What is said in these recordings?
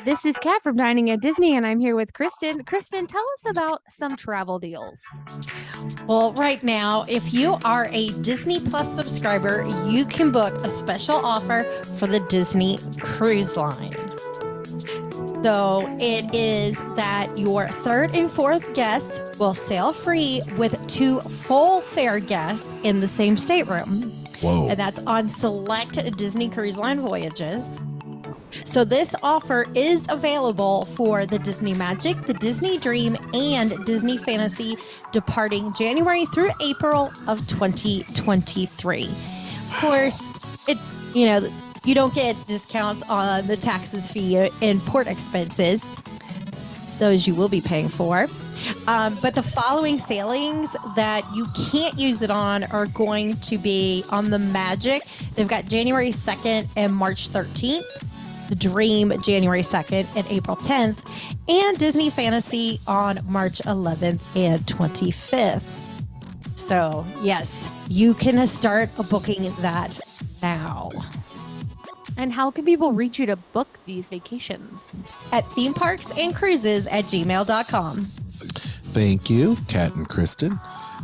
This is Kat from Dining at Disney, and I'm here with Kristen. Kristen, tell us about some travel deals. Well, right now, if you are a Disney Plus subscriber, you can book a special offer for the Disney Cruise Line. So it is that your third and fourth guests will sail free with 2 full fare guests in the same stateroom. Whoa. And that's on select Disney Cruise Line voyages. So this offer is available for the Disney Magic, the Disney Dream, and Disney Fantasy departing January through April of 2023. Of course, you don't get discounts on the taxes, fee, and port expenses. Those you will be paying for. But the following sailings that you can't use it on are going to be on the Magic. They've got January 2nd and March 13th. The Dream, January 2nd and April 10th, and Disney Fantasy on March 11th and 25th. So, yes, you can start booking that now. And how can people reach you to book these vacations? At themeparksandcruises@gmail.com. Thank you, Kat and Kristen.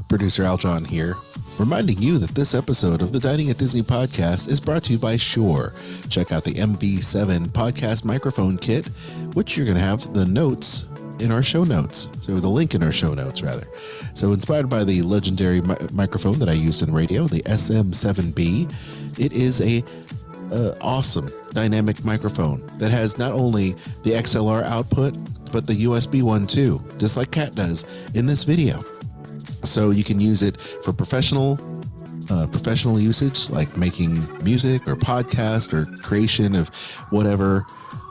Producer Aljon here, reminding you that this episode of the Dining at Disney podcast is brought to you by Shure. Check out the MV7 podcast microphone kit, which you're going to have the notes in our show notes. So the link in our show notes, rather. So inspired by the legendary microphone that I used in radio, the SM7B, it is a awesome dynamic microphone that has not only the XLR output, but the USB one too, just like Kat does in this video. So you can use it for professional usage, like making music or podcast or creation of whatever.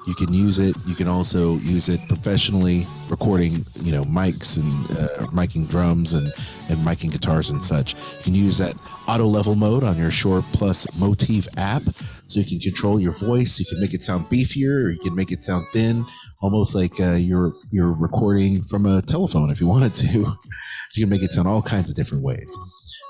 You can use it. You can also use it professionally, recording, mics and miking drums and miking guitars and such. You can use that auto level mode on your Shure Plus Motif app, so you can control your voice. You can make it sound beefier, or you can make it sound thin, almost like you're recording from a telephone if you wanted to. You can make it sound all kinds of different ways.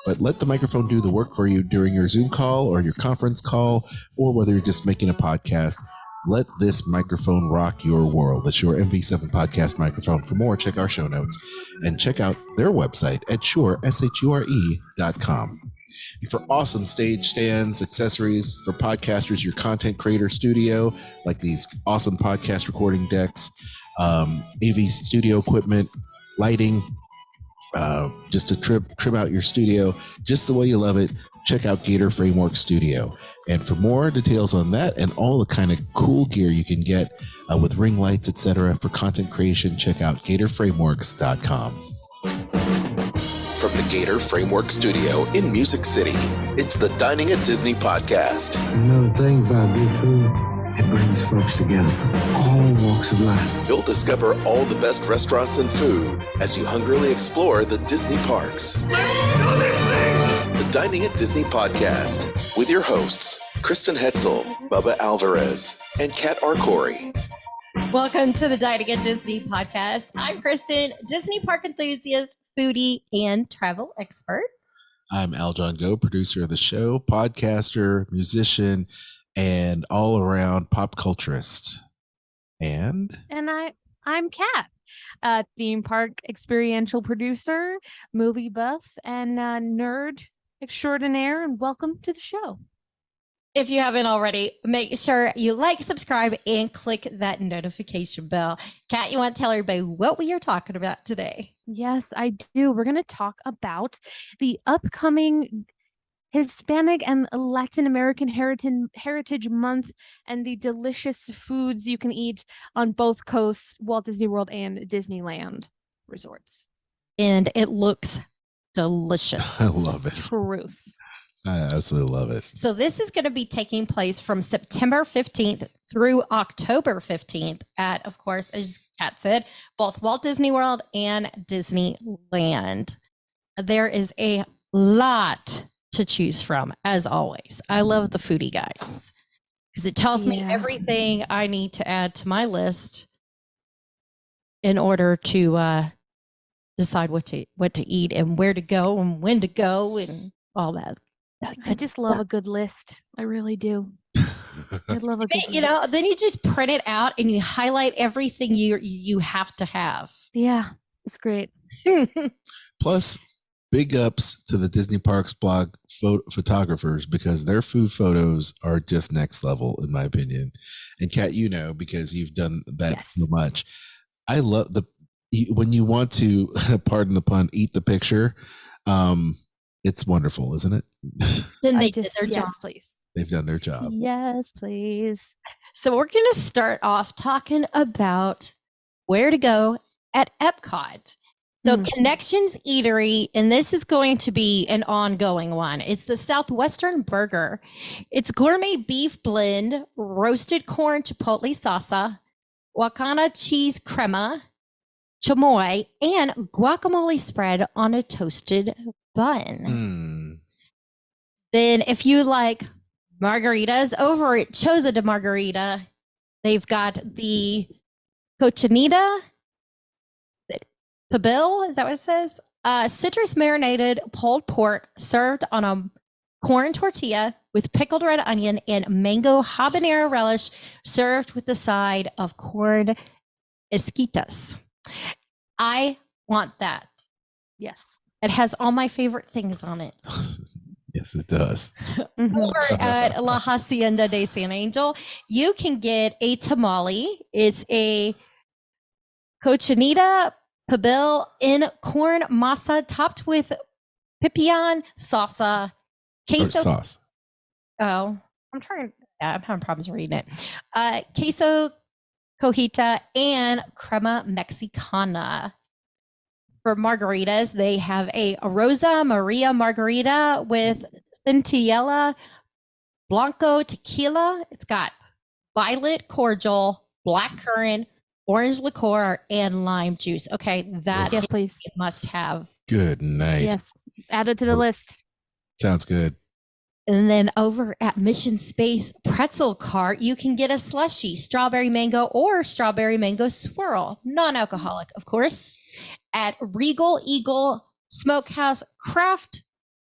But let the microphone do the work for you during your Zoom call or your conference call, or whether you're just making a podcast. Let this microphone rock your world. It's your MV7 podcast microphone. For more, check our show notes and check out their website at shure.com. For awesome stage stands, accessories, for podcasters, your content creator studio, like these awesome podcast recording decks, AV studio equipment, lighting, just to trim out your studio just the way you love it, check out Gator Framework Studio. And for more details on that and all the kind of cool gear you can get with ring lights, etc., for content creation, check out GatorFrameworks.com. From the Gator Framework Studio in Music City, it's the Dining at Disney podcast. Another thing about good food, it brings folks together from all walks of life. You'll discover all the best restaurants and food as you hungrily explore the Disney parks. Let's do this thing! The Dining at Disney podcast with your hosts, Kristen Hoetzel, Bubba Alvarez, and Kat Arcori. Welcome to the Dining at Disney podcast. I'm Kristen, Disney park enthusiast, foodie, and travel expert. I'm Aljon Go, producer of the show, podcaster, musician, and all-around pop culturist. And I'm Kat, theme park experiential producer, movie buff, and nerd extraordinaire. And welcome to the show. If you haven't already, make sure you like, subscribe, and click that notification bell. Kat, you want to tell everybody what we are talking about today? Yes, I do. We're going to talk about the upcoming Hispanic and Latin American Heritage Month and the delicious foods you can eat on both coasts, Walt Disney World and Disneyland resorts. And it looks delicious. I love it. Truth. I absolutely love it. So this is going to be taking place from September 15th through October 15th at, of course, as Kat said, both Walt Disney World and Disneyland. There is a lot to choose from, as always. I love the foodie guides because it tells me everything I need to add to my list in order to decide what to eat and where to go and when to go and all that I just love a good list. I really do. I love a good You list. know, then you just print it out and you highlight everything you have to have. Yeah, it's great. Plus, big ups to the Disney Parks blog photographers because their food photos are just next level, in my opinion. And Kat, you know, because you've done that so much. I love when you want to, pardon the pun, eat the picture. It's wonderful, isn't it? Then they just, did their yes, job. please. They've done their job. Yes, please. So we're going to start off talking about where to go at Epcot. So Connections Eatery, and this is going to be an ongoing one. It's the Southwestern Burger. It's gourmet beef blend, roasted corn chipotle salsa, wakana cheese crema, chamoy, and guacamole spread on a toasted bun. Then if you like margaritas, over at Choza de Margarita, they've got the cochinita pibil, is that what it says? Citrus marinated pulled pork served on a corn tortilla with pickled red onion and mango habanero relish, served with the side of corn esquitas. I want that. Yes. It has all my favorite things on it. Yes, it does. Over at La Hacienda de San Angel, you can get a tamale. It's a cochinita pibil in corn masa topped with pipián salsa, queso sauce. Oh, I'm having problems reading it. Queso cojita and crema mexicana. For margaritas, they have a Rosa Maria margarita with centinela blanco tequila. It's got violet cordial, black currant, orange liqueur, and lime juice. Okay, that yes, please. Must have. Good night. Yes, add it to the list. Sounds good. And then over at Mission Space Pretzel Cart, you can get a slushy, strawberry mango or strawberry mango swirl, non-alcoholic, of course, at Regal Eagle Smokehouse Craft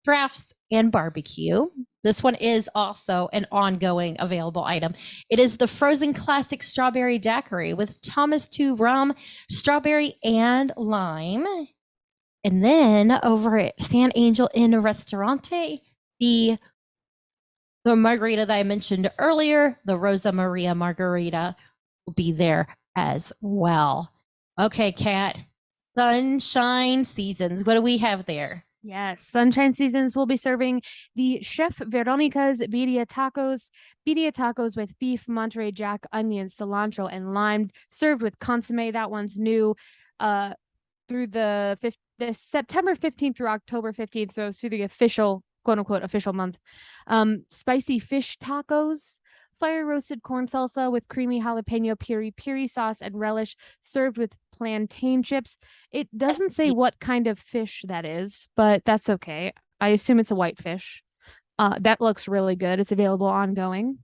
Drafts and Barbecue. This one is also an ongoing available item. It is the frozen classic strawberry daiquiri with Thomas 2 rum, strawberry, and lime. And then over at San Angel Inn Restaurante, the margarita that I mentioned earlier, the Rosa Maria margarita, will be there as well. Okay, Kat, Sunshine Seasons. What do we have there? Yes, Sunshine Seasons will be serving the Chef Veronica's birria tacos with beef, Monterey Jack, onions, cilantro, and lime, served with consomme. That one's new through the September 15th through October 15th, so through the official, quote unquote, official month. Spicy fish tacos, fire roasted corn salsa with creamy jalapeno piri piri sauce and relish, served with plantain chips. It doesn't say what kind of fish that is, but that's okay. I assume it's a white fish. That looks really good. It's available ongoing.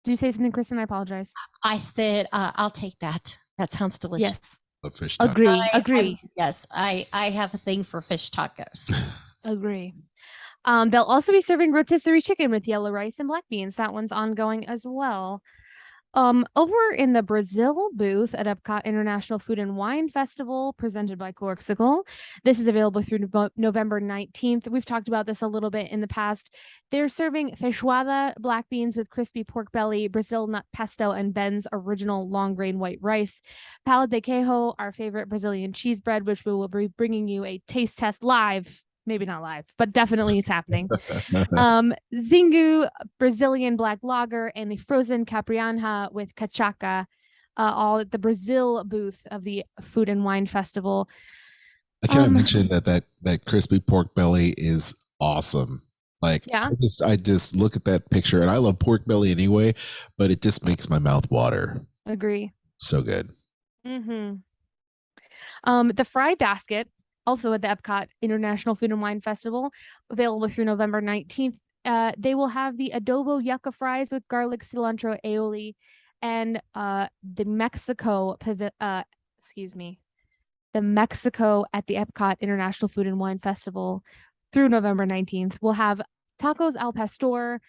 Did you say something, Kristen? I apologize. I said, I'll take that. That sounds delicious. Yes. A fish taco. Agree. Yes, I have a thing for fish tacos. Agree. They'll also be serving rotisserie chicken with yellow rice and black beans. That one's ongoing as well. Over in the Brazil booth at Epcot International Food and Wine Festival, presented by Corksicle, this is available through November 19th. We've talked about this a little bit in the past. They're serving feijoada, black beans with crispy pork belly, Brazil nut pesto, and Ben's original long grain white rice. Pão de queijo, our favorite Brazilian cheese bread, which we will be bringing you a taste test live. Maybe not live, but definitely it's happening. Zingu, Brazilian black lager, and the frozen caprianha with cachaca, all at the Brazil booth of the Food and Wine Festival. I kind of mentioned that crispy pork belly is awesome. Like, yeah. I just look at that picture, and I love pork belly anyway, but it just makes my mouth water. Agree. So good. The fry basket, also at the Epcot International Food and Wine Festival, available through November 19th. They will have the adobo yucca fries with garlic, cilantro, aioli, and the Mexico at the Epcot International Food and Wine Festival through November 19th. We'll have tacos al pastor,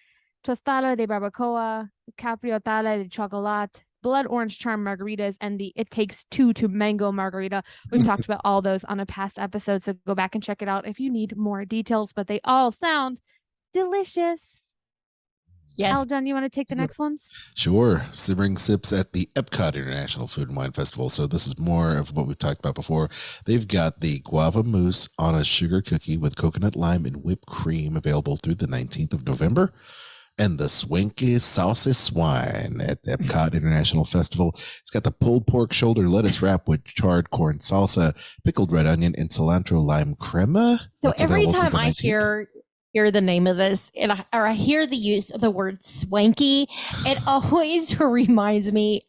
tostada de barbacoa, capriotada de chocolate, blood orange charm margaritas, and the It Takes Two to mango margarita. We've talked about all those on a past episode, so go back and check it out if you need more details, but they all sound delicious. Yes. Aljon, you want to take the next ones? Sure. Simmering sips at the Epcot International Food and Wine Festival. So this is more of what we've talked about before. They've got the guava mousse on a sugar cookie with coconut lime and whipped cream available through the 19th of November. And the Swanky Saucy Wine at the Epcot International Festival. It's got the pulled pork shoulder lettuce wrap with charred corn salsa, pickled red onion, and cilantro lime crema. So That's every available through time the I 19th. hear the name of this, or I hear the use of the word swanky, it always reminds me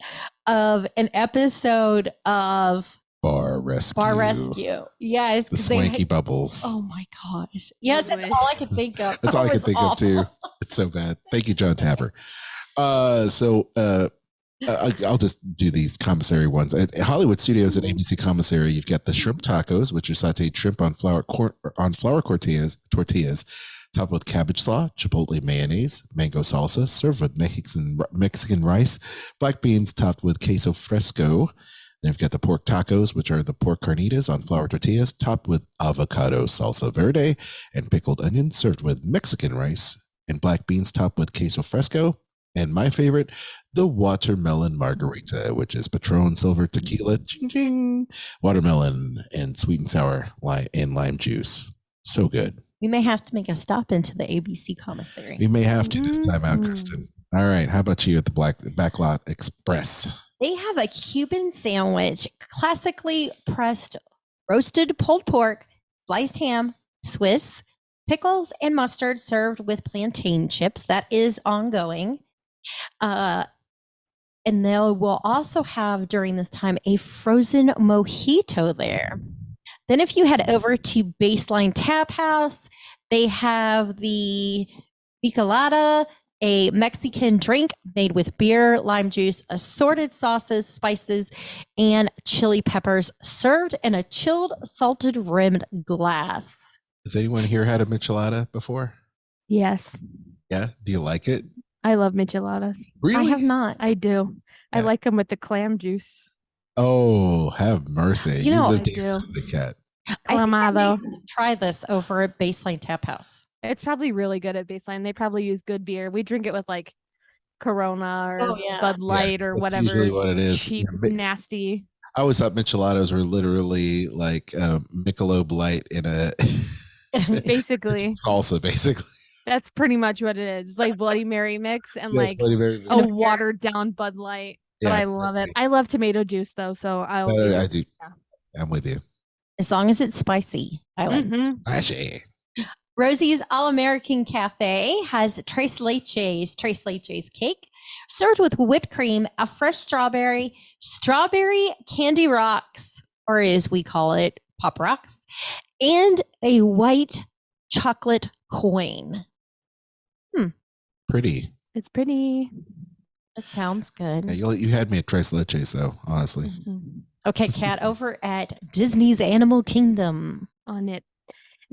of an episode of Bar Rescue. Bar Rescue. Yes. The Swanky Bubbles. Oh my gosh. Yes, that's all I could think of. That's all I It could was think awful. of too. It's so bad. Thank you, John Tapper. I'll just do these commissary ones. At Hollywood Studios at ABC Commissary, you've got the shrimp tacos, which are sauteed shrimp on flour tortillas, topped with cabbage slaw, chipotle mayonnaise, mango salsa, served with Mexican rice, black beans topped with queso fresco. Then you've got the pork tacos, which are the pork carnitas on flour tortillas, topped with avocado salsa verde and pickled onions, served with Mexican rice and black beans topped with queso fresco. And my favorite, the watermelon margarita, which is Patron silver tequila, ching, ching, watermelon, and sweet and sour lime juice. So good. We may have to make a stop into the ABC commissary. We may have to this time out, Kristen. All right. How about you at the Backlot Express? They have a Cuban sandwich, classically pressed roasted pulled pork, sliced ham, Swiss, pickles, and mustard served with plantain chips. That is ongoing. And they will also have during this time a frozen mojito there. Then if you head over to Baseline Tap House, they have the Picalada, a Mexican drink made with beer, lime juice, assorted sauces, spices, and chili peppers, served in a chilled, salted rimmed glass. Has anyone here had a michelada before? Yes. Yeah. Do you like it? I love micheladas. Really? I have not. I do. I like them with the clam juice. Oh, have mercy. You know, lived I here do. as a cat. I think I Clamado. may try this over at Baseline Tap House. It's probably really good at Baseline. They probably use good beer. We drink it with like Corona or Oh, yeah. Bud Light or that's whatever. usually what it is. Cheap, Yeah, nasty. I always thought micheladas were literally like Michelob Light in a Basically. salsa, basically. That's pretty much what it is. It's like Bloody Mary mix and Yeah, it's like Bloody Mary. a watered down Bud Light. But Yeah, I love it. I love tomato juice though, so I'll I do. Yeah. I'm with you. As long as it's spicy. I like it. Mhm. Actually, Rosie's All American Cafe has Tres Leches cake served with whipped cream, a fresh strawberry candy rocks, or as we call it, Pop Rocks, and a white chocolate coin. pretty. It's pretty. That sounds good. Yeah, you had me at Tres Leches, though, honestly. Mhm. Okay, Kat, over at Disney's Animal Kingdom. On it.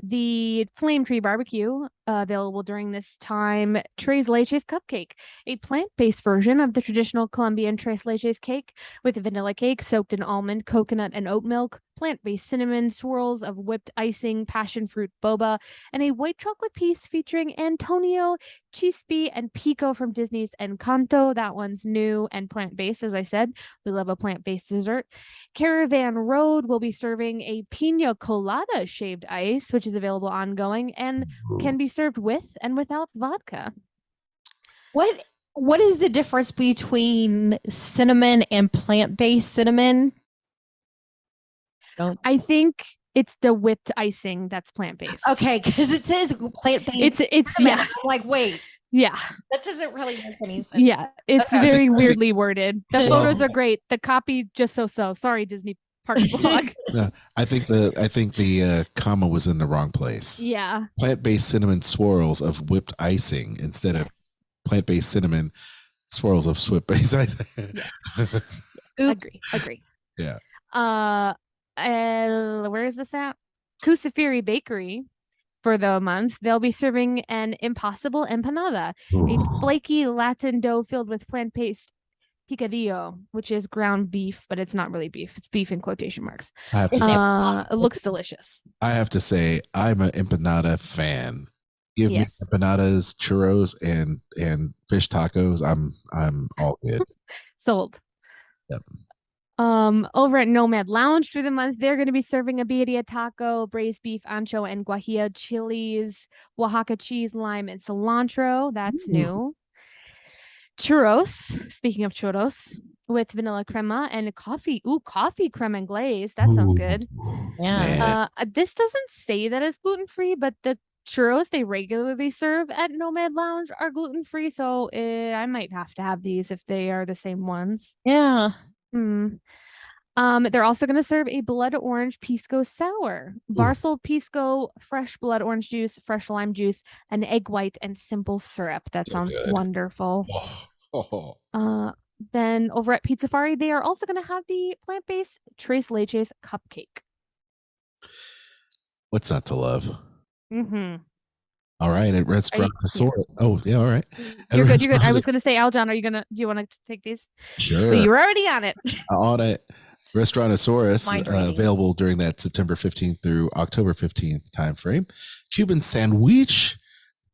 The Flame Tree Barbecue, available during this time, Tres Leches Cupcake, a plant-based version of the traditional Colombian Tres Leches cake with vanilla cake soaked in almond, coconut, and oat milk, plant-based cinnamon, swirls of whipped icing, passion fruit boba, and a white chocolate piece featuring Antonio, Chispi, and Pico from Disney's Encanto. That one's new and plant-based, as I said. We love a plant-based dessert. Caravan Road will be serving a pina colada shaved ice, which is available ongoing and can be served with and without vodka. What is the difference between cinnamon and plant-based cinnamon? I think it's the whipped icing that's plant-based. Okay, because it says plant-based. It's cinnamon. yeah, I'm like, wait, yeah, that doesn't really make any sense. yeah. It's Okay. very weirdly worded. The Yeah. photos are great. The copy just so. Sorry, Disney Parks blog. No, I think the comma was in the wrong place. Yeah. Plant-based cinnamon swirls of whipped icing instead of plant-based cinnamon swirls of whipped-based icing. Agree. Yeah. Where is this at? Kusafiri Bakery for the month, they'll be serving an impossible empanada, a flaky Latin dough filled with plant-based picadillo, which is ground beef, but it's not really beef. It's beef in quotation marks. I have to It looks delicious. I have to say, I'm an empanada fan. Give me Yes. empanadas, churros, and fish tacos. I'm all good. Sold. Yep. Over at Nomad Lounge through the month, they're going to be serving a birria taco, braised beef, ancho, and guajillo chilies, Oaxaca cheese, lime, and cilantro. That's new. Churros, speaking of churros, with vanilla crema and coffee. Ooh, coffee crema and glaze. That sounds good. Yeah. This doesn't say that it's gluten-free, but the churros they regularly serve at Nomad Lounge are gluten-free, so I might have to have these if they are the same ones. Yeah. They're also going to serve a blood orange pisco sour, bar sold pisco, fresh blood orange juice, fresh lime juice, an egg white, and simple syrup. That sounds wonderful. Then over at Pizzafari, they are also going to have the plant-based Tres Leches cupcake. What's not to love? All right, at Restaurant Asort. Oh, yeah, all right. You're good. You're good. I was going to say, Aljon, do you want to take these? Sure. But you were already on it. On it. Restaurantosaurus, available during that September 15th through October 15th timeframe. Cuban Sandwich,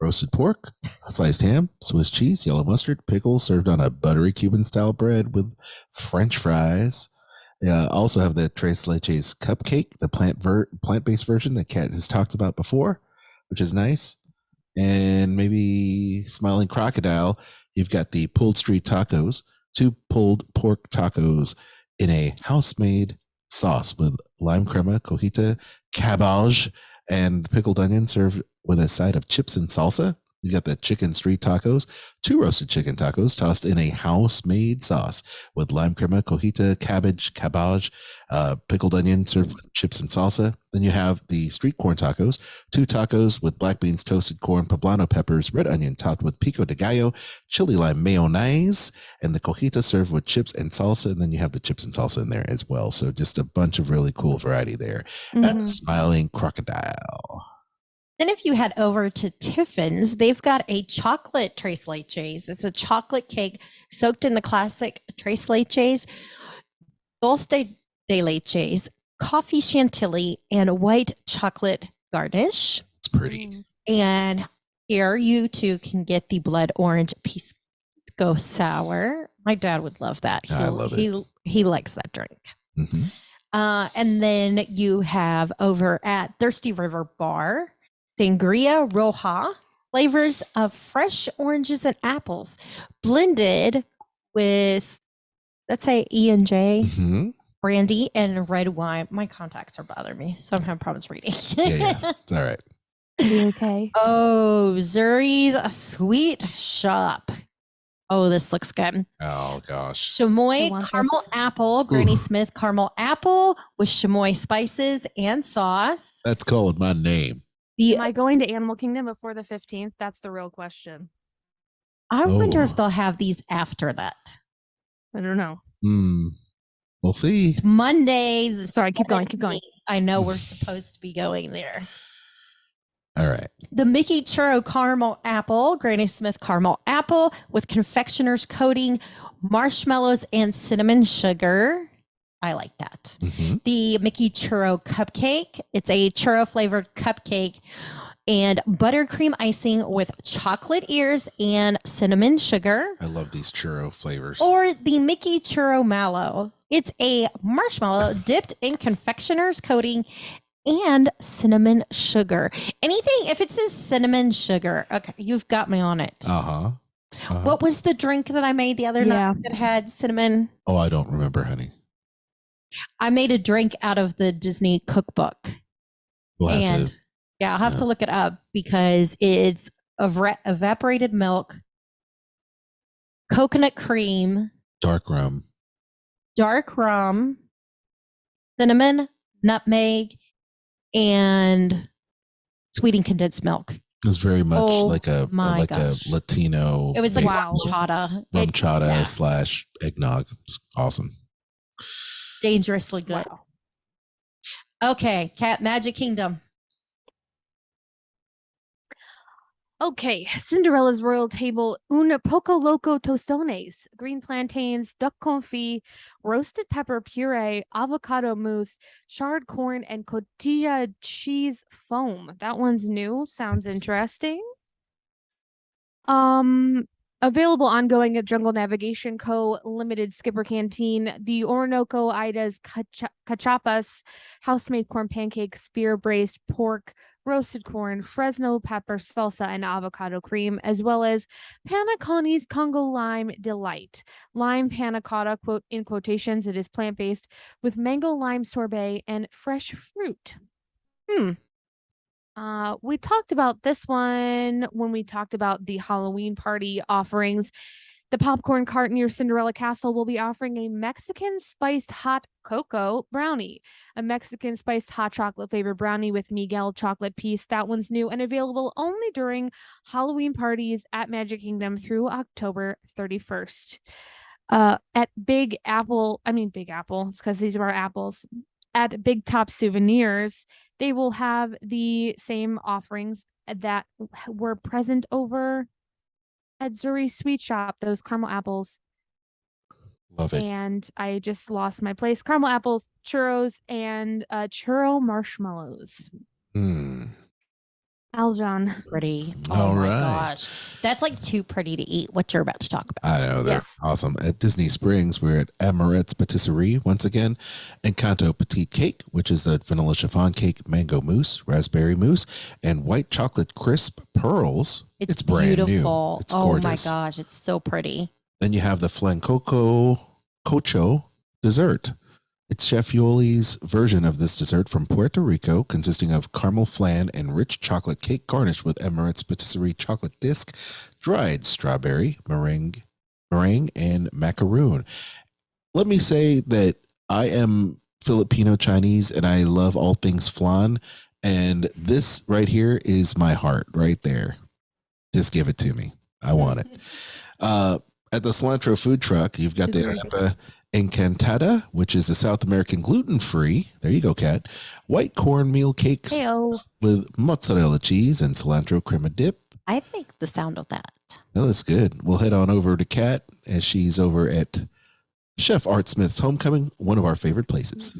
roasted pork, sliced ham, Swiss cheese, yellow mustard, pickles, served on a buttery Cuban-style bread with French fries. Also have the Tres Leches cupcake, the plant-based version that Kat has talked about before, which is nice. And maybe Smiling Crocodile, you've got the pulled street tacos, 2 pulled pork tacos in a house-made sauce with lime crema, cojita, cabbage, and pickled onion, served with a side of chips and salsa. You got the chicken street tacos, 2 roasted chicken tacos tossed in a house-made sauce with lime crema, cojita, cabbage, pickled onion, served with chips and salsa. Then you have the street corn tacos, 2 tacos with black beans, toasted corn, poblano peppers, red onion topped with pico de gallo, chili lime mayonnaise, and the cojita served with chips and salsa. And then you have the chips and salsa in there as well. So just a bunch of really cool variety there. At the Smiling Crocodile. Then if you head over to Tiffin's, they've got a chocolate Tres Leches. It's a chocolate cake soaked in the classic Tres Leches, dulce de leches, coffee chantilly, and white chocolate garnish. It's pretty. And here you too can get the blood orange pisco sour. My dad would love that. I love it. He likes that drink. And then you have over at Thirsty River Bar, Sangria Roja, flavors of fresh oranges and apples, blended with, let's say, E&J, brandy, and red wine. My contacts are bothering me, so I'm having problems reading. Yeah, it's all right. Okay. Oh, Zuri's Sweet Shop. Oh, this looks good. Oh, gosh. Chamoy caramel apple, Granny Smith caramel apple with chamoy spices and sauce. That's called my name. Am I going to Animal Kingdom before the 15th? That's the real question. I wonder if they'll have these after that. I don't know. We'll see. It's Monday. Sorry, keep going. I know we're supposed to be going there. All right. The Mickey Churro caramel apple, Granny Smith caramel apple with confectioner's coating, marshmallows, and cinnamon sugar. I like that. The Mickey Churro cupcake. It's a churro flavored cupcake and buttercream icing with chocolate ears and cinnamon sugar. I love these churro flavors. Or the Mickey Churro mallow. It's a marshmallow dipped in confectioner's coating and cinnamon sugar. Anything, if it says cinnamon sugar, okay, you've got me on it. What was the drink that I made the other night that had cinnamon? Oh, I don't remember, honey. I made a drink out of the Disney cookbook. I'll have to look it up because it's evaporated milk, coconut cream, dark rum, cinnamon, nutmeg, and sweetened condensed milk. It was very much like a Latino. It was like rum chata / eggnog. It's awesome. Dangerously good. Okay, Cat Magic Kingdom. Okay, Cinderella's royal table, un poco loco tostones, green plantains, duck confit, roasted pepper puree, avocado mousse, charred corn, and cotija cheese foam. That one's new. Sounds interesting. Um, Available ongoing at Jungle Navigation Co. Limited Skipper Canteen, the Orinoco Ida's cachapas, house-made corn pancakes, spear braised pork, roasted corn, Fresno pepper salsa, and avocado cream, as well as Panna Connie's Congo Lime Delight. Lime panna cotta, quote in quotations, it is plant-based, with mango lime sorbet and fresh fruit. Hmm. We talked about this one when we talked about the Halloween party offerings. The popcorn cart near Cinderella Castle will be offering a Mexican spiced hot cocoa brownie, a Mexican spiced hot chocolate flavored brownie with Miguel chocolate piece. That one's new and available only during Halloween parties at Magic Kingdom through October 31st. At Big Apple, Big Apple, it's because these are our apples. At Big Top Souvenirs, they will have the same offerings that were present over at Zuri's Sweet Shop, those caramel apples. Love it. And I just lost my place. Caramel apples, churros, and churro marshmallows. Hmm. Aljon. Pretty. All Oh my right. gosh. That's like too pretty to eat. What you're about to talk about. I know, they're Yes. awesome. At Disney Springs, we're at Amorette's Patisserie once again. Encanto Petite Cake, which is the vanilla chiffon cake, mango mousse, raspberry mousse, and white chocolate crisp pearls. It's brand beautiful. new. It's oh gorgeous. my gosh. It's so pretty. Then you have the Flancoco Cocho dessert. It's Chef Yoli's version of this dessert from Puerto Rico, consisting of caramel flan and rich chocolate cake garnished with Amorette's Patisserie chocolate disc, dried strawberry, meringue, and macaroon. Let me say that I am Filipino Chinese and I love all things flan. And this right here is my heart right there. Just give it to me. I want it. At the Cilantro food truck, you've got the Arepa Encantada, which is a South American gluten-free, there you go, Kat, white cornmeal cakes Heyo. with mozzarella cheese and cilantro crema dip. I think the sound of that. That looks good. We'll head on over to Kat as she's over at Chef Art Smith's Homecoming, one of our favorite places.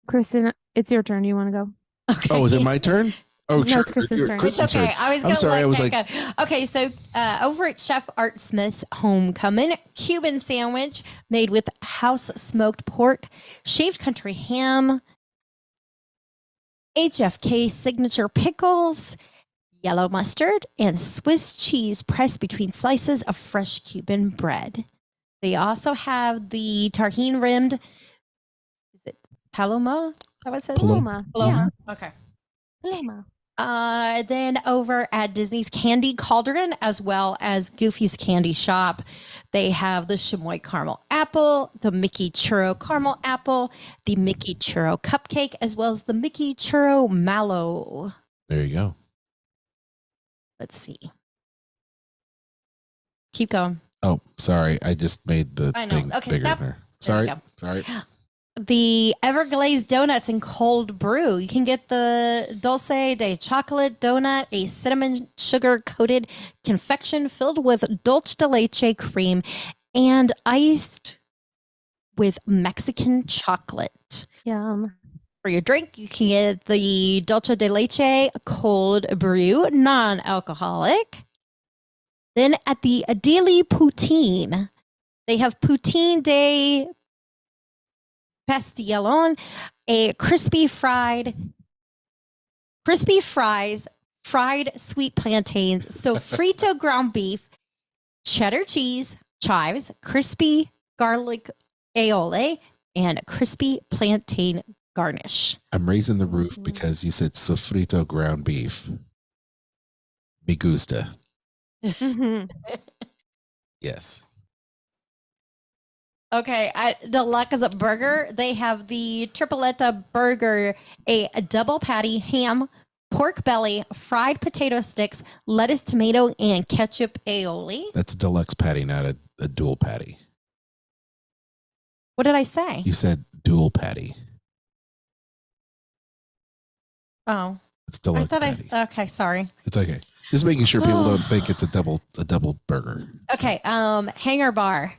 Kristen, it's your turn. You want to go? Okay. Oh, is it my turn? Oh, No, sure. it's Kristen's turn. It's okay. I was I'm sorry. I was like, like, okay, so over at Chef Art Smith's Homecoming, Cuban sandwich made with house smoked pork, shaved country ham, HFK signature pickles, yellow mustard, and Swiss cheese pressed between slices of fresh Cuban bread. They also have the tahine rimmed. Is it Paloma? Is that what it says? Paloma. Paloma. Okay. Paloma. Then over at Disney's Candy Cauldron, as well as Goofy's Candy Shop, they have the Chamoy Caramel Apple, the Mickey Churro Caramel Apple, the Mickey Churro Cupcake, as well as the Mickey Churro Mallow. there you go. Let's see. Keep going. Oh, sorry. I just made the I know. thing Okay, bigger stop. there. There we Sorry. go. Sorry. The Everglazed donuts and cold brew. You can get the dulce de chocolate donut, a cinnamon sugar coated confection filled with dulce de leche cream and iced with Mexican chocolate. Yum. For your drink, you can get the dulce de leche cold brew, non-alcoholic. Then at the Daily Poutine, they have Poutine de Pastillon, a crispy fries, fried sweet plantains, sofrito ground beef, cheddar cheese, chives, crispy garlic aioli, and crispy plantain garnish. I'm raising the roof because you said sofrito ground beef. Me gusta. Mhm. Yes. Okay, at the Leches Burger, they have the tripletta burger, a double patty, ham, pork belly, fried potato sticks, lettuce, tomato, and ketchup aioli. That's a deluxe patty, not a dual patty. What did I say? You said dual patty. Oh, It's deluxe patty. Okay, sorry. It's okay. Just making sure people don't think it's a double burger. Okay, Hanger Bar.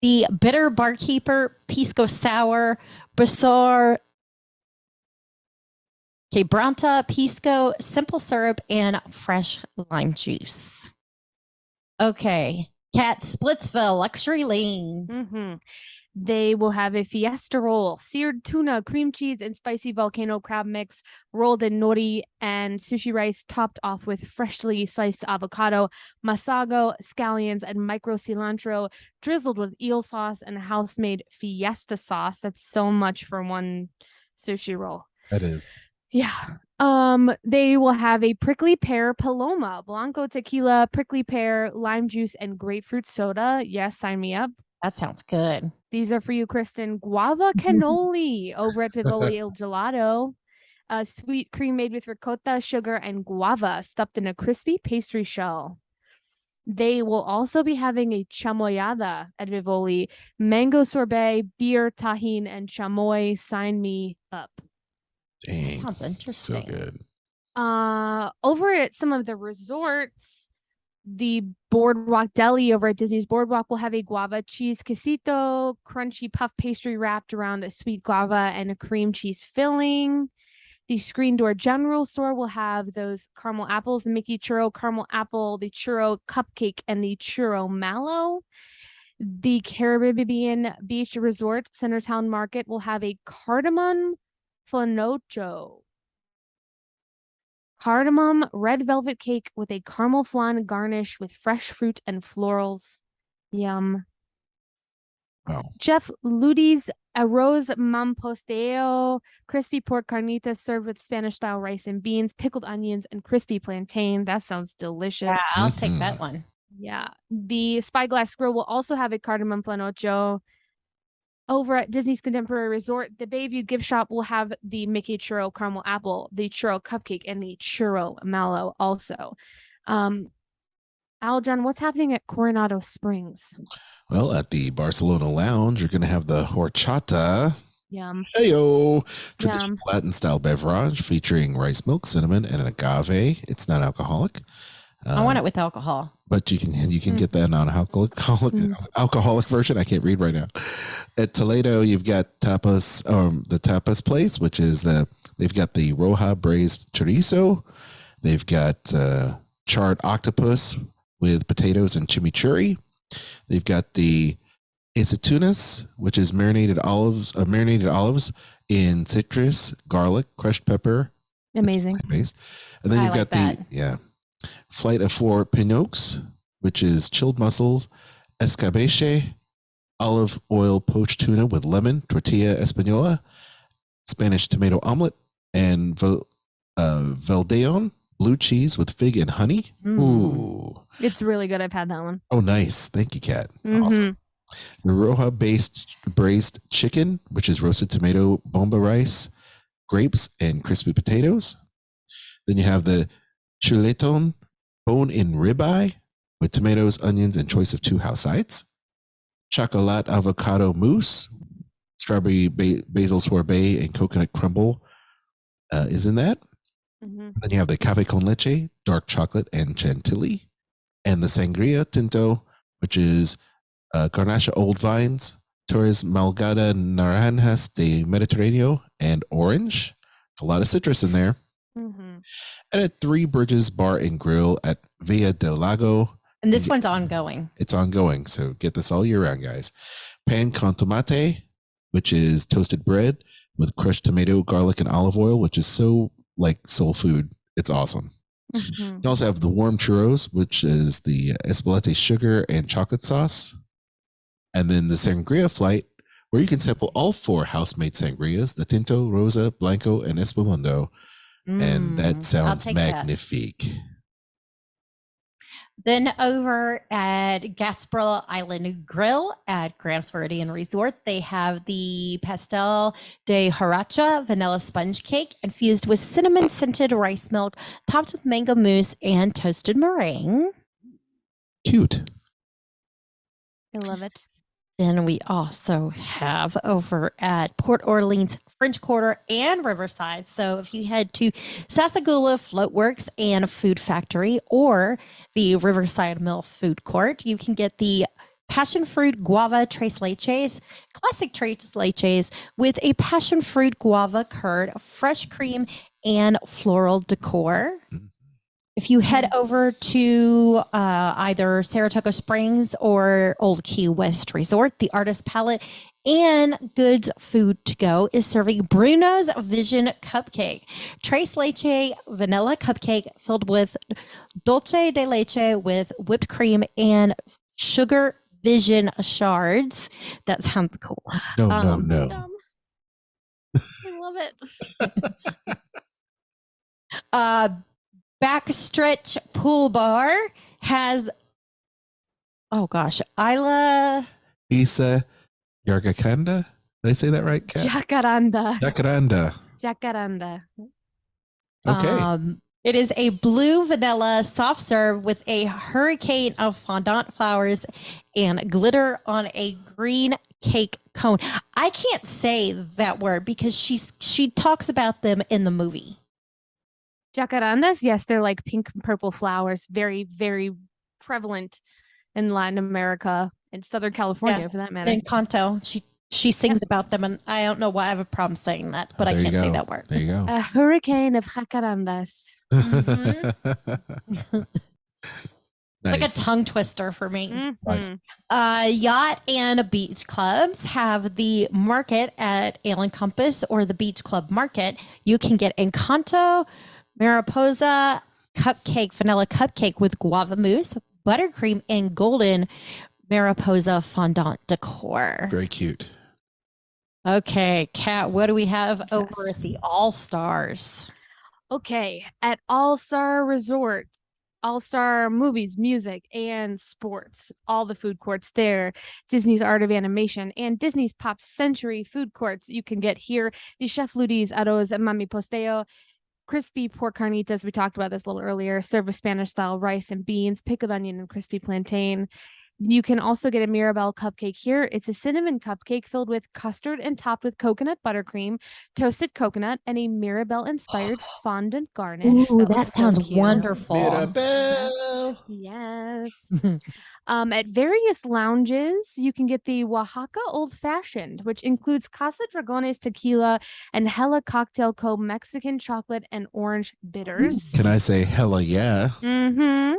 The Bitter Barkeeper, Pisco Sour, Brasor, Quebranta, Pisco, Simple Syrup, and Fresh Lime Juice. Okay, Cat Splitsville, Luxury Lanes. Mm-hmm. They will have a fiesta roll, seared tuna, cream cheese, and spicy volcano crab mix, rolled in nori and sushi rice, topped off with freshly sliced avocado, masago, scallions, and micro cilantro, drizzled with eel sauce and house-made fiesta sauce. That's so much for one sushi roll. That is. Yeah. They will have a prickly pear paloma, blanco tequila, prickly pear, lime juice, and grapefruit soda. Yes, sign me up. That sounds good. These are for you, Kristen. Guava cannoli over at Vivoli Il Gelato. Sweet cream made with ricotta, sugar, and guava stuffed in a crispy pastry shell. They will also be having a chamoyada at Vivoli. Mango sorbet, beer, tahine, and chamoy. Sign me up. Dang. That sounds interesting. So good. Over at some of the resorts, the Boardwalk Deli over at Disney's Boardwalk will have a guava cheese quesito, crunchy puff pastry wrapped around a sweet guava and a cream cheese filling. The Screen Door General Store will have those caramel apples, the Mickey Churro caramel apple, the Churro Cupcake, and the Churro Mallow. The Caribbean Beach Resort Centertown Market will have a cardamom flanocho. Cardamom red velvet cake with a caramel flan garnish with fresh fruit and florals. Yum. Wow. Chef Ludi's arroz mamposteo, crispy pork carnitas served with Spanish-style rice and beans, pickled onions, and crispy plantain. That sounds delicious. Yeah, I'll take that one. Yeah. The Spyglass Grill will also have a cardamom flanocho. Over at Disney's Contemporary Resort, the Bayview Gift Shop will have the Mickey Churro Caramel Apple, the Churro Cupcake, and the Churro Mallow also. Aljon, what's happening at Coronado Springs? Well, at the Barcelona Lounge, you're going to have the horchata. Yum. Heyo! Traditional Latin-style beverage featuring rice milk, cinnamon, and an agave. It's not alcoholic. I want it with alcohol. But you can get that non-alcoholic version. I can't read right now. At Toledo, you've got tapas, the tapas place, which is they've got the Roja braised chorizo. They've got charred octopus with potatoes and chimichurri. They've got the aceitunas, which is marinated olives in citrus, garlic, crushed pepper. Amazing. And then you've got the flight of four pinocs, which is chilled mussels, escabeche, olive oil poached tuna with lemon, tortilla española, Spanish tomato omelet, and Valdeon, blue cheese with fig and honey. Ooh. It's really good. I've had that one. Oh, nice. Thank you, Kat. Mm-hmm. Awesome. The Roja-based braised chicken, which is roasted tomato, bomba rice, grapes, and crispy potatoes. Then you have the chuletón, bone-in ribeye with tomatoes, onions, and choice of two house sides. Chocolate avocado mousse, strawberry basil sorbet, and coconut crumble is in that. Mm-hmm. Then you have the café con leche, dark chocolate, and chantilly. And the sangria tinto, which is Garnacha Old Vines, Torres Malgada Naranjas de Mediterráneo, and orange. It's a lot of citrus in there. Mm-hmm. And at Three Bridges Bar and Grill at Villa del Lago. And this one's ongoing. It's ongoing, so get this all year round, guys. Pan con tomate, which is toasted bread with crushed tomato, garlic, and olive oil, which is so like soul food. It's awesome. Mm-hmm. You also have the warm churros, which is the espelete sugar and chocolate sauce. And then the sangria flight, where you can sample all four house-made sangrias, the Tinto, Rosa, Blanco, and Espumondo. And that sounds magnifique. That. Then over at Gasparilla Island Grill at Grand Floridian Resort, they have the Pastel de Jarracha vanilla sponge cake infused with cinnamon-scented rice milk, topped with mango mousse and toasted meringue. Cute. I love it. Then we also have over at Port Orleans, French Quarter, and Riverside. So if you head to Sassagoula Floatworks and Food Factory or the Riverside Mill Food Court, you can get the passion fruit guava tres leches, classic tres leches with a passion fruit guava curd, fresh cream, and floral decor. If you head over to either Saratoga Springs or Old Key West Resort, the Artist Palette and Goods Food to Go is serving Bruno's Vision Cupcake. Tres leche vanilla cupcake filled with dulce de leche with whipped cream and sugar vision shards. That sounds cool. No. Dumb. I love it. Backstretch Pool Bar has, oh gosh, Isla Isa Yargakanda. Did I say that right, Kat? Jacaranda. Jacaranda. Okay. It is a blue vanilla soft serve with a hurricane of fondant flowers and glitter on a green cake cone. I can't say that word because she talks about them in the movie. Jacarandas, yes, they're like pink and purple flowers, very, very prevalent in Latin America and Southern California, for that matter. In Canto, she sings about them, and I don't know why I have a problem saying that, but I can't say that word. There you go. A hurricane of jacarandas. Mm-hmm. Nice. Like a tongue twister for me. Mm-hmm. Yacht and beach clubs have the market at Ale and Compass or the Beach Club Market. You can get Encanto Mariposa cupcake, vanilla cupcake with guava mousse, buttercream, and golden Mariposa fondant decor. Very cute. Okay, Kat, what do we have over at the All Stars? Okay, at All Star Resort, All Star Movies, Music, and Sports, all the food courts there, Disney's Art of Animation, and Disney's Pop Century food courts. You can get here the Chef Ludi's Arroz Mami Posteo, crispy pork carnitas. We talked about this a little earlier. Serve with Spanish style rice and beans, pickled onion, and crispy plantain. You can also get a Mirabelle cupcake here. It's a cinnamon cupcake filled with custard and topped with coconut buttercream, toasted coconut, and a Mirabelle-inspired fondant garnish. Ooh, that sounds wonderful. Mirabelle. Yes. At various lounges, you can get the Oaxaca Old Fashioned, which includes Casa Dragones tequila and Hella Cocktail Co. Mexican chocolate and orange bitters. Can I say hella yeah? Mm-hmm.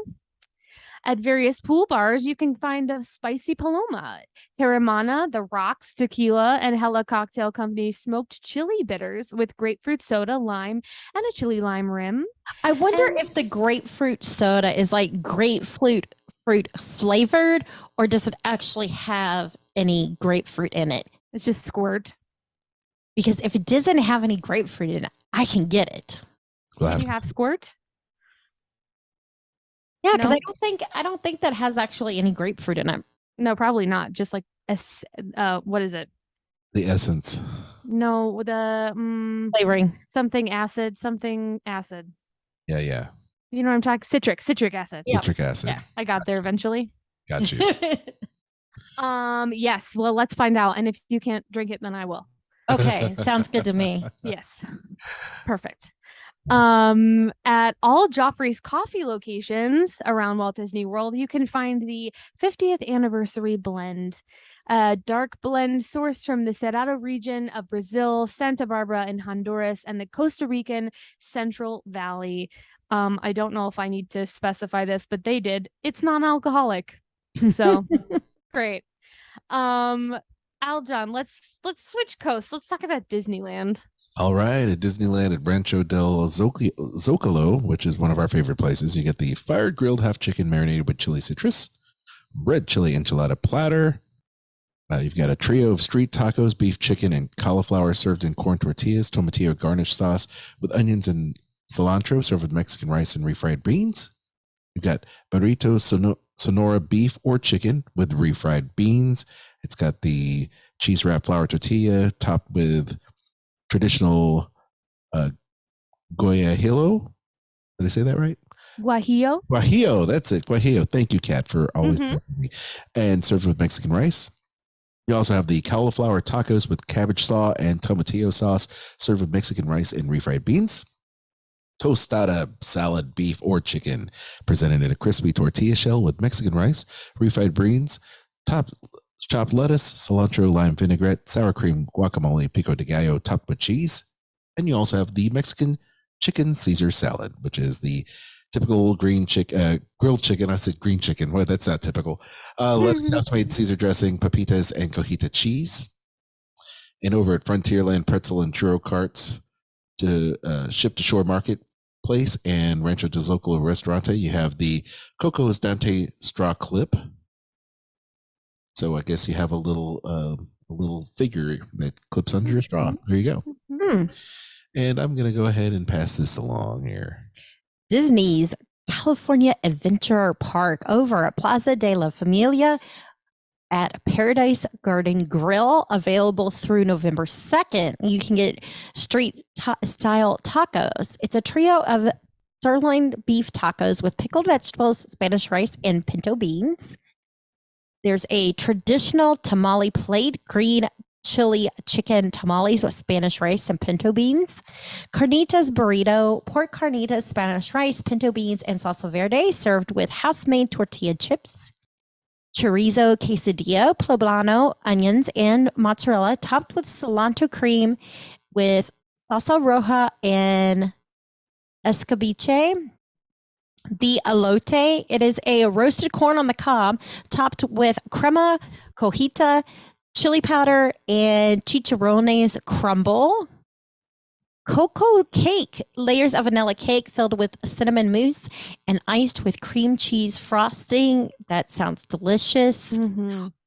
At various pool bars, you can find the Spicy Paloma, Terramana, The Rocks Tequila, and Hella Cocktail Company smoked chili bitters with grapefruit soda, lime, and a chili lime rim. I wonder if the grapefruit soda is like grapefruit flavored, or does it actually have any grapefruit in it? It's just squirt. Because if it doesn't have any grapefruit in it, I can get it. We'll Do you have squirt? Yeah, because No? I don't think that has actually any grapefruit in it. No, probably not. Just like what is it? The essence. No, the Flavoring. something acid. Yeah. You know what I'm talking? Citric acid. Yeah. Citric acid. Yeah, I got there eventually. Got you. Yes. Well, let's find out. And if you can't drink it, then I will. Okay, sounds good to me. Yes. Perfect. At all Joffrey's coffee locations around Walt Disney World, you can find the 50th anniversary blend, a dark blend sourced from the Cerrado region of Brazil, Santa Barbara, and Honduras, and the Costa Rican Central Valley. I don't know if I need to specify this, but they did. It's non-alcoholic, so great. Aljon, let's switch coasts. Let's talk about Disneyland. All right, at Disneyland at Rancho del Zocalo, which is one of our favorite places, you get the fire grilled half chicken marinated with chili citrus, red chili enchilada platter. You've got a trio of street tacos, beef, chicken, and cauliflower served in corn tortillas, tomatillo garnish sauce with onions and cilantro served with Mexican rice and refried beans. You've got burrito Sonora beef or chicken with refried beans. It's got the cheese wrapped flour tortilla topped with traditional guajillo. Did I say that right? Guajillo. Guajillo, that's it. Guajillo. Thank you, Kat, for always helping me. And served with Mexican rice. We also have the cauliflower tacos with cabbage slaw and tomatillo sauce, served with Mexican rice and refried beans. Tostada salad, beef or chicken, presented in a crispy tortilla shell with Mexican rice, refried beans, chopped lettuce, cilantro, lime vinaigrette, sour cream, guacamole, pico de gallo, topped with cheese. And you also have the Mexican chicken Caesar salad, which is the typical grilled chicken. I said green chicken. Well, that's not typical. Lettuce, house-made Caesar dressing, pepitas, and cojita cheese. And over at Frontierland Pretzel and Churro carts to ship to Shore Marketplace and Rancho del Zocalo Restaurante, you have the Coco's Dante straw clip. So I guess you have a little figure that clips under your straw. There you go. And I'm going to go ahead and pass this along here. Disney's California Adventure Park over at Plaza de la Familia at Paradise Garden Grill, available through November 2nd. You can get street style tacos. It's a trio of sirloin beef tacos with pickled vegetables, Spanish rice, and pinto beans. There's a traditional tamale plate, green chili chicken tamales with Spanish rice and pinto beans. Carnitas burrito, pork carnitas, Spanish rice, pinto beans, and salsa verde, served with house-made tortilla chips. Chorizo quesadilla, poblano, onions, and mozzarella, topped with cilantro cream with salsa roja and escabeche. The elote, it is a roasted corn on the cob, topped with crema, cojita, chili powder, and chicharrones crumble. Cocoa cake, layers of vanilla cake filled with cinnamon mousse and iced with cream cheese frosting. That sounds delicious.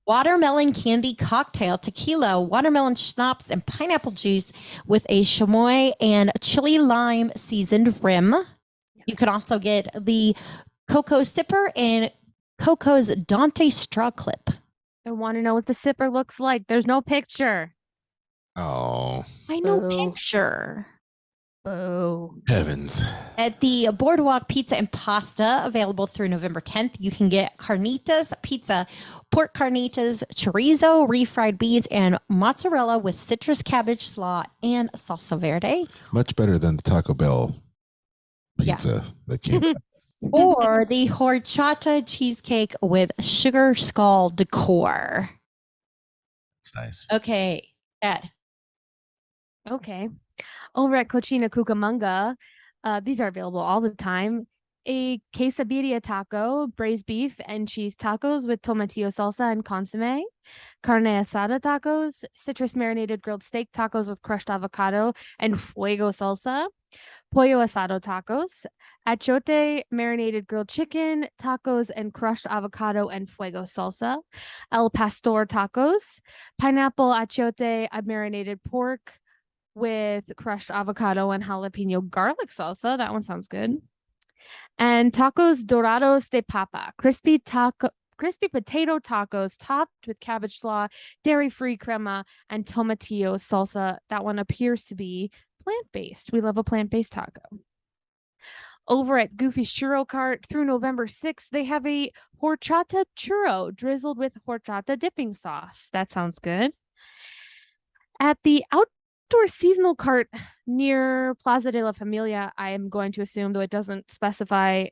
Watermelon candy cocktail, tequila, watermelon schnapps, and pineapple juice with a chamoy and chili lime seasoned rim. You can also get the Cocoa sipper and Coco's Dante straw clip. I want to know what the sipper looks like. There's no picture. Oh, I know picture. Oh, heavens. At the Boardwalk Pizza and Pasta, available through November 10th, you can get carnitas pizza, pork carnitas, chorizo, refried beans, and mozzarella with citrus cabbage slaw and salsa verde. Much better than the Taco Bell pizza that came out. Or the horchata cheesecake with sugar skull decor. That's nice. Okay, Ed. okay. Over at Cochina Cucamonga, these are available all the time. A quesabirria taco, braised beef and cheese tacos with tomatillo salsa and consomme. Carne asada tacos, citrus marinated grilled steak tacos with crushed avocado and fuego salsa. Pollo asado tacos, achote marinated grilled chicken tacos and crushed avocado and fuego salsa. El pastor tacos, pineapple achote marinated pork with crushed avocado and jalapeno garlic salsa. That one sounds good. And tacos dorados de papa, crispy potato tacos topped with cabbage slaw, dairy-free crema, and tomatillo salsa. That one appears to be plant-based. We love a plant-based taco. Over at Goofy's Churro Cart through November 6th, they have a horchata churro drizzled with horchata dipping sauce. That sounds good. At the outdoor seasonal cart near Plaza de la Familia, I am going to assume, though it doesn't specify,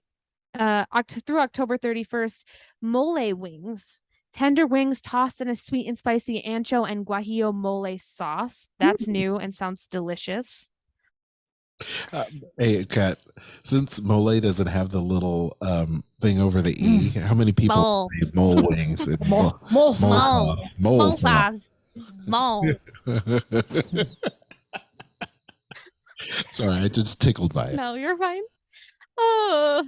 through October 31st, mole wings. Tender wings tossed in a sweet and spicy ancho and guajillo mole sauce. That's new and sounds delicious. Hey, Kat, since mole doesn't have the little thing over the E, how many people say mole wings? And Mole sauce. Mole sauce. Mole. Sorry, I just tickled by it. No, you're fine. Oh,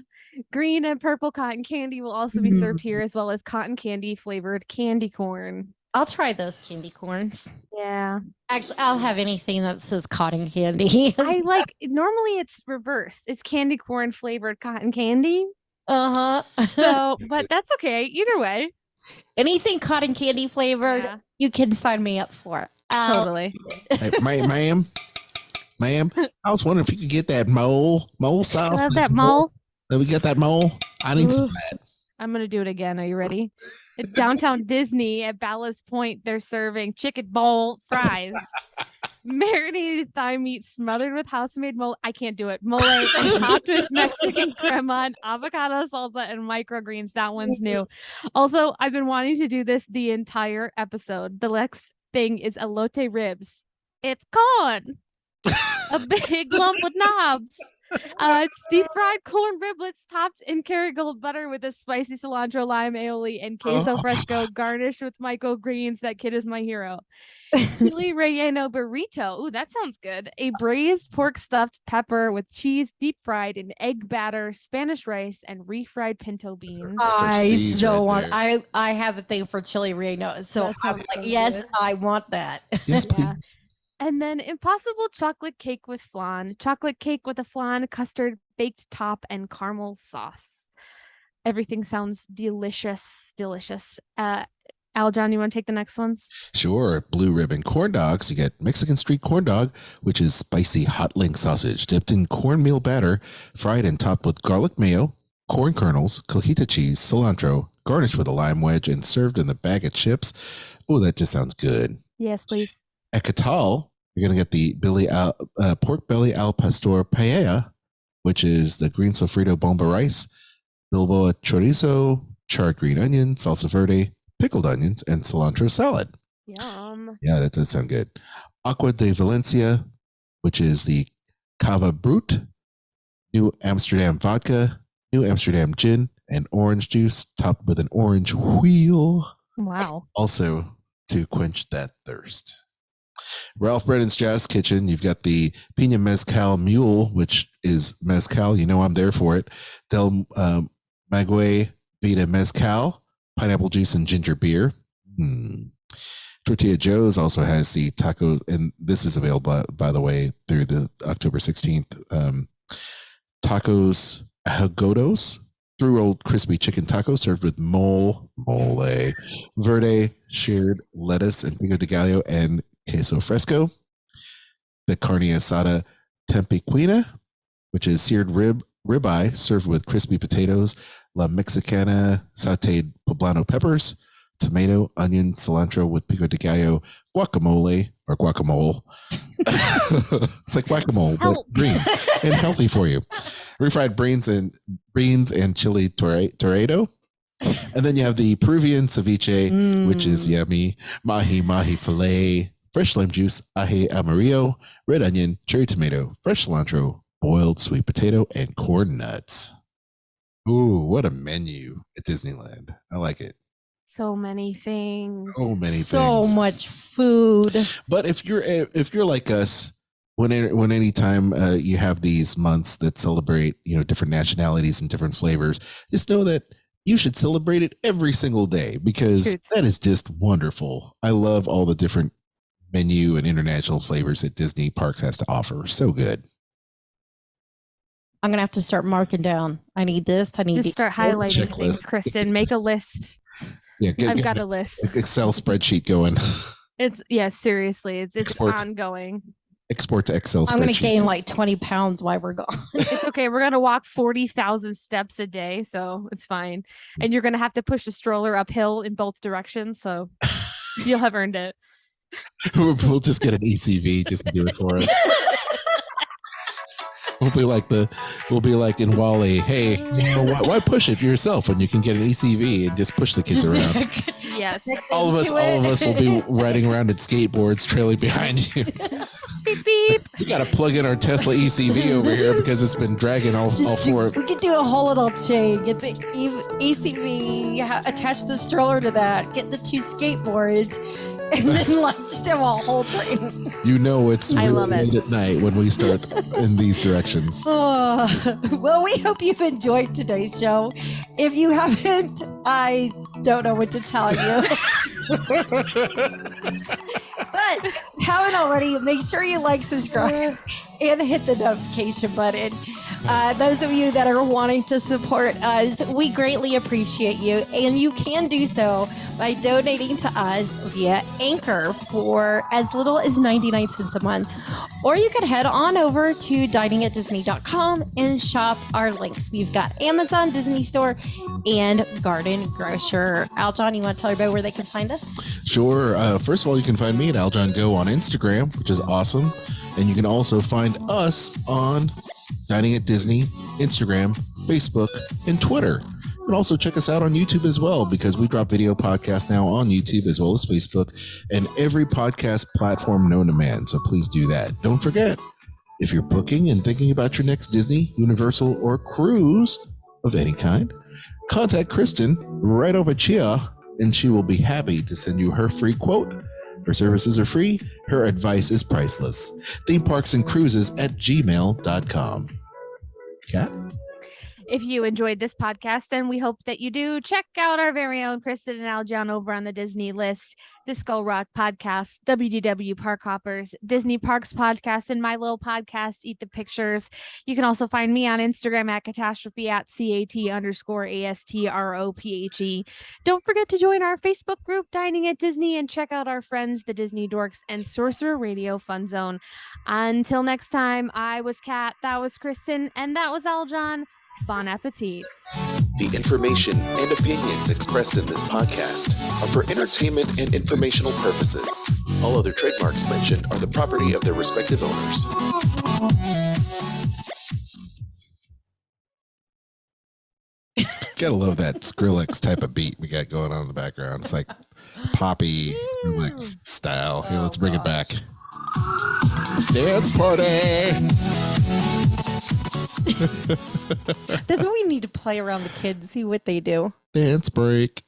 green and purple cotton candy will also be served here, as well as cotton candy flavored candy corn. I'll try those candy corns. Yeah. Actually, I'll have anything that says cotton candy. Normally it's reversed. It's candy corn flavored cotton candy. Uh-huh. So, but that's okay. Either way. Anything cotton candy flavored, you can sign me up for. Totally. Hey, ma'am, I was wondering if you could get that mole sauce. Love that mole. Did we get that mole? I need some of that. I'm going to do it again. Are you ready? At Downtown Disney at Ballast Point, they're serving chicken bowl fries. Marinated thigh meat smothered with house-made mole. I can't do it. Mole and topped with Mexican crema and avocado salsa and microgreens. That one's new. Also, I've been wanting to do this the entire episode. The next thing is elote ribs. It's corn. A big lump with knobs. It's deep fried corn riblets topped in Kerrygold butter with a spicy cilantro lime aioli and queso fresco garnished with microgreens. That kid is my hero. Chili relleno burrito. Ooh, that sounds good. A braised pork stuffed pepper with cheese, deep fried in egg batter, Spanish rice, and refried pinto beans. I so want. I have a thing for chili relleno, so I'm like, so yes, good. I want that. Yes, please. Yeah. And then impossible chocolate cake with flan. Chocolate cake with a flan, custard, baked top, and caramel sauce. Everything sounds delicious. Aljon, you want to take the next ones? Sure. Blue ribbon corn dogs. You get Mexican street corn dog, which is spicy hot link sausage dipped in cornmeal batter, fried and topped with garlic mayo, corn kernels, cojita cheese, cilantro, garnished with a lime wedge, and served in the bag of chips. Oh, that just sounds good. Yes, please. At Catal, you're going to get the pork belly al pastor paella, which is the green sofrito bomba rice, Bilboa chorizo, charred green onion, salsa verde, pickled onions, and cilantro salad. Yum. Yeah, that does sound good. Agua de Valencia, which is the Cava Brut, New Amsterdam vodka, New Amsterdam gin, and orange juice topped with an orange wheel. Wow. Also to quench that thirst. Ralph Brennan's Jazz Kitchen, you've got the Pina Mezcal Mule, which is Mezcal. You know I'm there for it. Del Maguey Vita Mezcal, pineapple juice and ginger beer. Tortilla Joe's also has the taco, and this is available, by the way, through the October 16th. Tacos Hagodos, through-rolled crispy chicken tacos served with mole verde, sheared lettuce and pico de gallo and queso fresco. The carne asada Tempequina, which is seared ribeye served with crispy potatoes, La Mexicana sauteed poblano peppers, tomato, onion, cilantro with pico de gallo, guacamole. It's like guacamole, but green and healthy for you. Refried beans and chili torado. And then you have the Peruvian ceviche, which is yummy. Mahi filet, fresh lime juice, ají amarillo, red onion, cherry tomato, fresh cilantro, boiled sweet potato, and corn nuts. Ooh, what a menu at Disneyland. I like it. So many things. So much food. But if you're like us, when anytime you have these months that celebrate, different nationalities and different flavors, just know that you should celebrate it every single day, because that is just wonderful. I love all the different menu and international flavors that Disney Parks has to offer. So good. I'm going to have to start marking down. I need this. I need to start highlighting things, Kristen. Make a list. Yeah, I've got a list. Excel spreadsheet going. Seriously. It's ongoing. Export to Excel spreadsheet. I'm going to gain like 20 pounds while we're gone. It's okay. We're going to walk 40,000 steps a day, so it's fine. And you're going to have to push the stroller uphill in both directions, so you'll have earned it. We'll just get an ECV just to do it for us. We'll be like in Wall-E. Hey, why push it yourself when you can get an ECV and just push the kids around? Yes. All of us will be riding around in skateboards trailing behind you. Beep beep. We got to plug in our Tesla ECV over here because it's been dragging all four. We could do a whole little chain. Get the ECV, attach the stroller to that. Get the 2 skateboards. And then just have a whole train. It's really late at night when we start in these directions. Well, we hope you've enjoyed today's show. If you haven't, I don't know what to tell you. But haven't already, make sure you like, subscribe, and hit the notification button. Those of you that are wanting to support us, we greatly appreciate you. And you can do so by donating to us via Anchor for as little as 99 cents a month. Or you could head on over to diningatdisney.com and shop our links. We've got Amazon, Disney Store, and Garden Grocer. Aljon, you want to tell everybody where they can find us? Sure. First of all, you can find me at Aljon Go on Instagram, which is awesome. And you can also find us on Dining at Disney, Instagram, Facebook, and Twitter. You can also check us out on YouTube as well, because we drop video podcasts now on YouTube as well as Facebook and every podcast platform known to man. So please do that. Don't forget, if you're booking and thinking about your next Disney, Universal, or cruise of any kind, contact Kristen right over here, and she will be happy to send you her free quote. Her services are free. Her advice is priceless. Theme parks and cruises at gmail.com. Kat? If you enjoyed this podcast, and we hope that you do, check out our very own Kristen and Aljon over on the Disney List, the Skull Rock Podcast, WDW Park Hoppers, Disney Parks Podcast, and my little podcast, Eat the Pictures. You can also find me on Instagram at catastrophe at CAT_ASTROPHE. Don't forget to join our Facebook group, Dining at Disney, and check out our friends, the Disney Dorks and Sorcerer Radio Fun Zone. Until next time, I was Kat, that was Kristen, and that was Aljon. Bon appetit. The information and opinions expressed in this podcast are for entertainment and informational purposes. All other trademarks mentioned are the property of their respective owners. Gotta love that Skrillex type of beat we got going on in the background. It's like poppy Skrillex style. Here, let's bring it back. Dance party! That's what we need to play around the kids, see what they do. Dance break.